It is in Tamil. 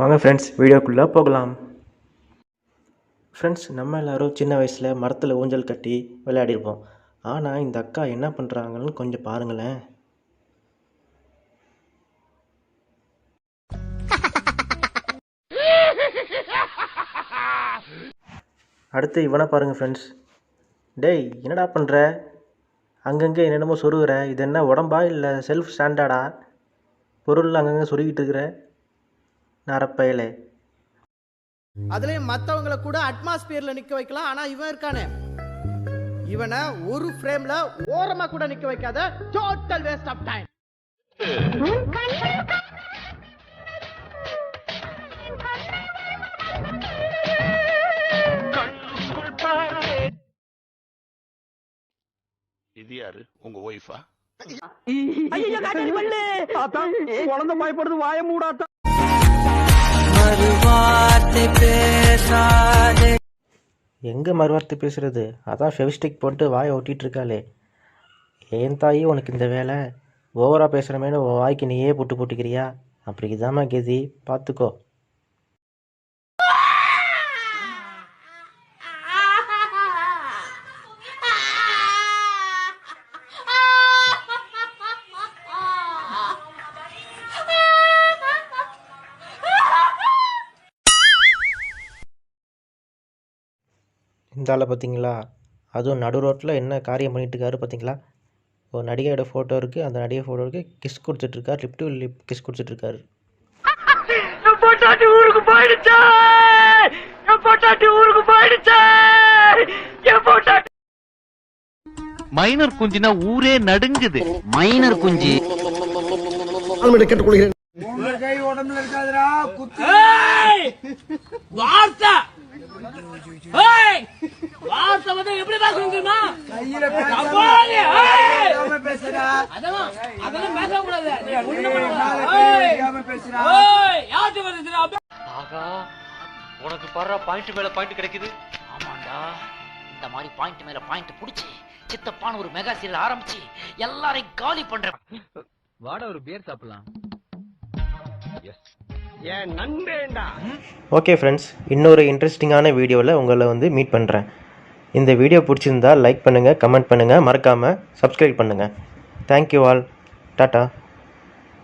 வாங்க ஃப்ரெண்ட்ஸ், வீடியோக்குள்ளே போகலாம். ஃப்ரெண்ட்ஸ், நம்ம எல்லோரும் சின்ன வயசில் மரத்தில் ஊஞ்சல் கட்டி விளையாடிருப்போம். ஆனால் இந்த அக்கா என்ன பண்ணுறாங்கன்னு கொஞ்சம் பாருங்களேன். அடுத்து இவனை பாருங்கள் ஃப்ரெண்ட்ஸ். டேய், என்னடா பண்ணுற? அங்கங்கே என்னென்னமோ சொருகிற. இது என்ன உடம்பா இல்லை செல்ஃப் ஸ்டாண்டர்டா? பொருள் அங்கங்கே சொருகிட்டு இருக்கிற நரப்பயலே. அதுலயும் மத்தவங்களை கூட அட்மாஸ்பியர்ல நிக்க வைக்கலாம். ஆனா இவன் இருக்கானே, இவனை ஒரு ஃப்ரேம்ல ஓரமா கூட நிக்க வைக்காத. Total waste of time. இது யாரு? உங்க ஒய்ஃபா? ஐயா காட்டடி பல்லு. தாத்தா குழந்தை பயப்படுது, வாயை மூடாத்தா. எங்கே மறுவார்த்தை பேசுகிறது? அதான் ஃபெவிஸ்டிக் போட்டு வாயை ஒட்டிகிட்டு இருக்காளே. ஏன் தாயி உனக்கு இந்த வேலை? ஓவராக பேசுகிறமேனு உன் வாய்க்கு நீயே போட்டு போட்டுக்கிறியா? அப்படி இதாம்மா கெதி, பார்த்துக்கோ. இந்த ஆளை பார்த்தீங்களா? அதுவும் நடு ரோட்டில் என்ன காரியம் பண்ணிட்டு இருக்காரு பார்த்தீங்களா? ஒரு நடிகையோட ஃபோட்டோ இருக்குது, அந்த நடிகை ஃபோட்டோவுக்கு கிஸ் கொடுத்துட்ருக்காரு, லிப் டு லிப் கிஸ் கொடுத்துட்ருக்காரு. மைனர் குஞ்சினா ஊரே நடுங்குது. மைனர் குஞ்சு கேட்டுக்கொள்கிறேன். கை உடம்புல இருக்காதுடா. வார்த்தை எப்படி பேசுறா? உனக்கு பாரு, பாயிண்ட் மேல பாயிண்ட் கிடைக்குது. ஆமாண்டா, இந்த மாதிரி பாயிண்ட் மேல பாயிண்ட் புடிச்சு சித்தப்பான ஒரு மெகா சீரியல் ஆரம்பிச்சு எல்லாரையும் காலி பண்றேன். வாட ஒரு பியர் சாப்பிடலாம். ஓகே ஃப்ரெண்ட்ஸ், இன்னொரு இன்ட்ரெஸ்டிங்கான வீடியோவில் உங்களை மீட் பண்ணுறேன். இந்த வீடியோ பிடிச்சிருந்தா லைக் பண்ணுங்கள், கமெண்ட் பண்ணுங்கள், மறக்காமல் சப்ஸ்கிரைப் பண்ணுங்கள். Thank you all. டாட்டா.